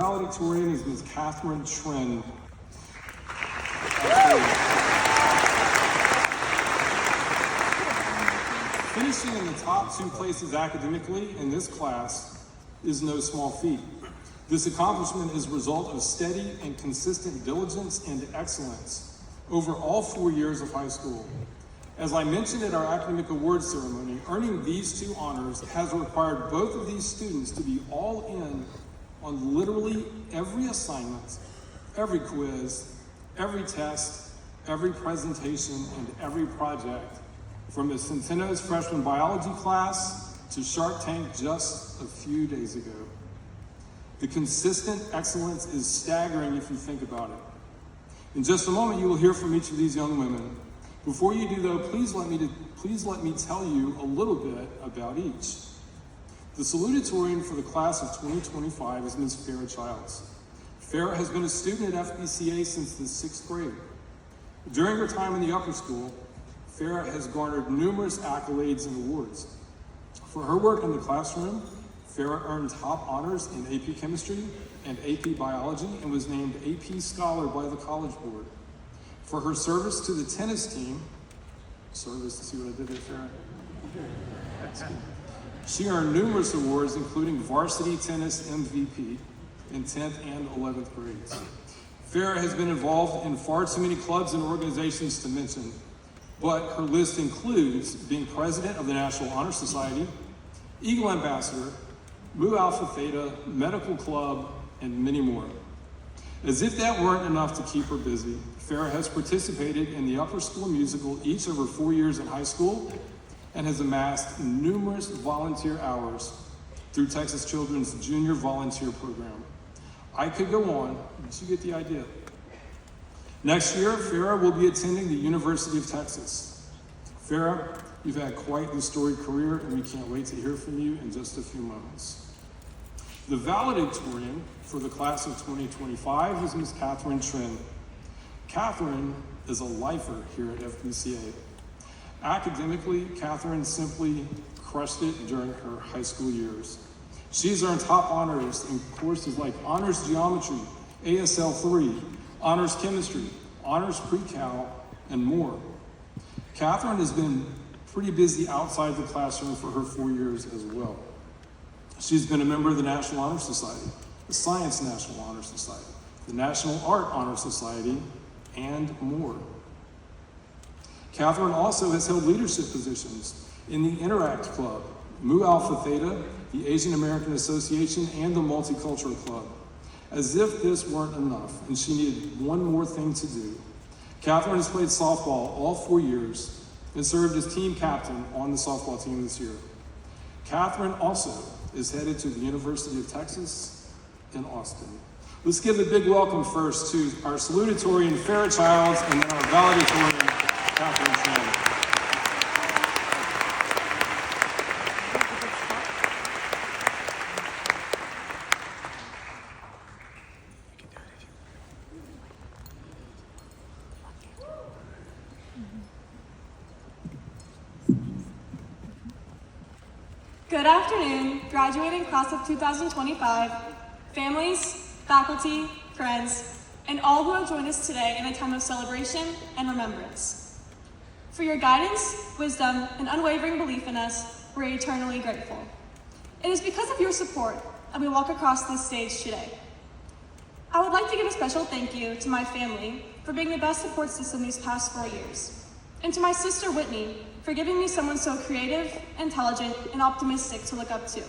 valedictorian is Ms. Catherine Trin. Finishing in the top 2 places academically in this class is no small feat. This accomplishment is a result of steady and consistent diligence and excellence over all 4 years of high school. As I mentioned at our academic awards ceremony, earning these 2 honors has required both of these students to be all in on literally every assignment, every quiz, every test, every presentation, and every project, from the Centeno's freshman biology class to Shark Tank just a few days ago. The consistent excellence is staggering if you think about it. In just a moment, you will hear from each of these young women. Before you do, though, please let me tell you a little bit about each. The salutatorian for the class of 2025 is Ms. Farrah Childs. Farrah has been a student at FBCA since the 6th grade. During her time in the upper school, Farrah has garnered numerous accolades and awards. For her work in the classroom, Farrah earned top honors in AP Chemistry and AP Biology and was named AP Scholar by the College Board. For her service to the tennis team, see what I did there, Farrah? She earned numerous awards, including Varsity Tennis MVP in 10th and 11th grades. Farrah has been involved in far too many clubs and organizations to mention, but her list includes being president of the National Honor Society, Eagle Ambassador, Mu Alpha Theta, Medical Club, and many more. As if that weren't enough to keep her busy, Farrah has participated in the upper school musical each of her 4 years in high school and has amassed numerous volunteer hours through Texas Children's Junior Volunteer Program. I could go on, but you get the idea. Next year, Farrah will be attending the University of Texas. Farrah, you've had quite the storied career, and we can't wait to hear from you in just a few moments. The valedictorian for the class of 2025 is Ms. Catherine Trin. Catherine is a lifer here at FBCA. Academically, Catherine simply crushed it during her high school years. She's earned top honors in courses like Honors Geometry, ASL 3, Honors Chemistry, Honors Pre-Cal, and more. Catherine has been pretty busy outside the classroom for her 4 years as well. She's been a member of the National Honor Society, the Science National Honor Society, the National Art Honor Society, and more. Catherine also has held leadership positions in the Interact Club, Mu Alpha Theta, the Asian American Association, and the Multicultural Club. As if this weren't enough, and she needed one more thing to do, Catherine has played softball all 4 years and served as team captain on the softball team this year. Catherine also is headed to the University of Texas in Austin. Let's give a big welcome first to our salutatorian, Farrah Childs, and then our valedictorian, Catherine Trin. Good afternoon, graduating class of 2025, families, faculty, friends, and all who have joined us today in a time of celebration and remembrance. For your guidance, wisdom, and unwavering belief in us, we're eternally grateful. It is because of your support that we walk across this stage today. I would like to give a special thank you to my family for being the best support system these past 4 years, and to my sister Whitney for giving me someone so creative, intelligent, and optimistic to look up to.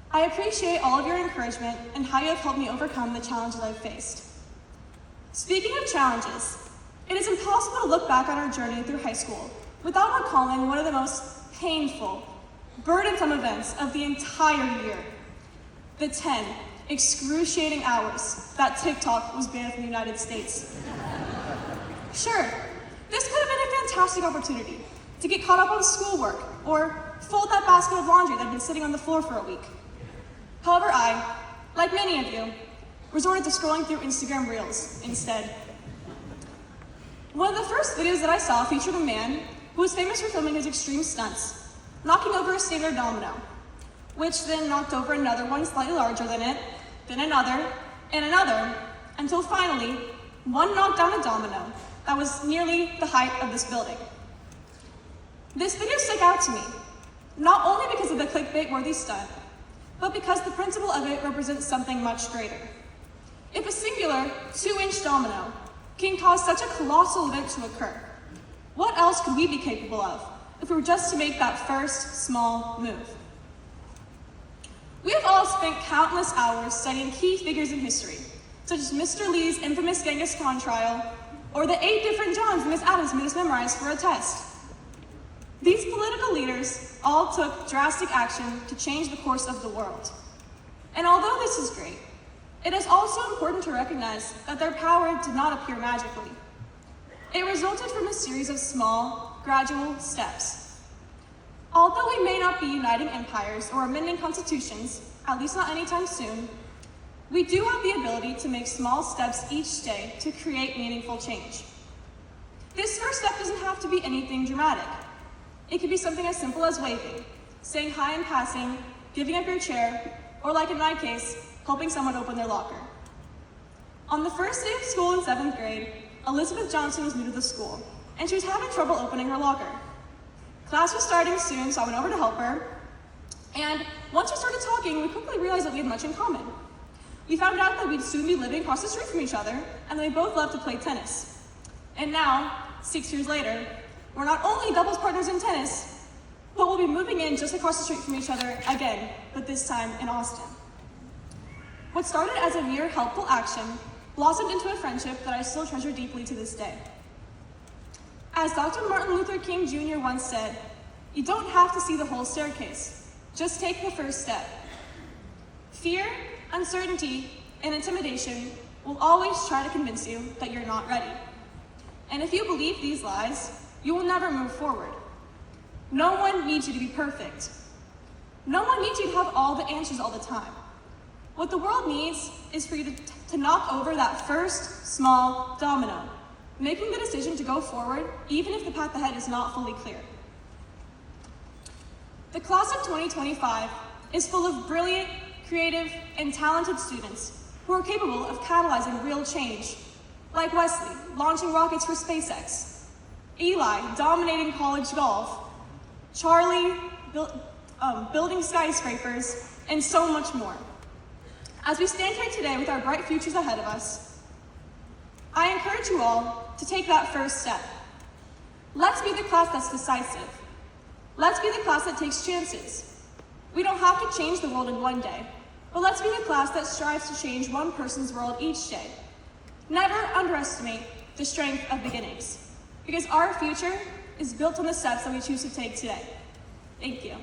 I appreciate all of your encouragement and how you have helped me overcome the challenges I've faced. Speaking of challenges, it is impossible to look back on our journey through high school without recalling one of the most painful, burdensome events of the entire year: the 10 excruciating hours that TikTok was banned from the United States. Sure, this could have been a fantastic opportunity to get caught up on schoolwork or fold that basket of laundry that had been sitting on the floor for a week. However, I, like many of you, resorted to scrolling through Instagram Reels instead. One of the first videos that I saw featured a man who was famous for filming his extreme stunts, knocking over a standard domino, which then knocked over another one slightly larger than it, then another, and another, until finally, one knocked down a domino that was nearly the height of this building. This video stuck out to me, not only because of the clickbait-worthy stunt, but because the principle of it represents something much greater. If a singular 2-inch domino can cause such a colossal event to occur, what else could we be capable of if we were just to make that first small move? We have all spent countless hours studying key figures in history, such as Mr. Lee's infamous Genghis Khan trial, or the 8 different Johns Miss Adams made us memorize for a test. These political leaders all took drastic action to change the course of the world. And although this is great, it is also important to recognize that their power did not appear magically. It resulted from a series of small, gradual steps. Although we may not be uniting empires or amending constitutions, at least not anytime soon, we do have the ability to make small steps each day to create meaningful change. This first step doesn't have to be anything dramatic. It could be something as simple as waving, saying hi in passing, giving up your chair, or like in my case, helping someone open their locker. On the first day of school in 7th grade, Elizabeth Johnson was new to the school, and she was having trouble opening her locker. Class was starting soon, so I went over to help her, and once we started talking, we quickly realized that we had much in common. We found out that we'd soon be living across the street from each other, and that we both loved to play tennis. And now, 6 years later, we're not only doubles partners in tennis, but we'll be moving in just across the street from each other again, but this time in Austin. What started as a mere helpful action blossomed into a friendship that I still treasure deeply to this day. As Dr. Martin Luther King Jr. once said, "You don't have to see the whole staircase, just take the first step." Fear, uncertainty, and intimidation will always try to convince you that you're not ready. And if you believe these lies, you will never move forward. No one needs you to be perfect. No one needs you to have all the answers all the time. What the world needs is for you to knock over that first small domino, making the decision to go forward even if the path ahead is not fully clear. The class of 2025 is full of brilliant, creative, and talented students who are capable of catalyzing real change, like Wesley launching rockets for SpaceX, Eli dominating college golf, Charlie building skyscrapers, and so much more. As we stand here today with our bright futures ahead of us, I encourage you all to take that first step. Let's be the class that's decisive. Let's be the class that takes chances. We don't have to change the world in one day, but let's be the class that strives to change one person's world each day. Never underestimate the strength of beginnings, because our future is built on the steps that we choose to take today. Thank you.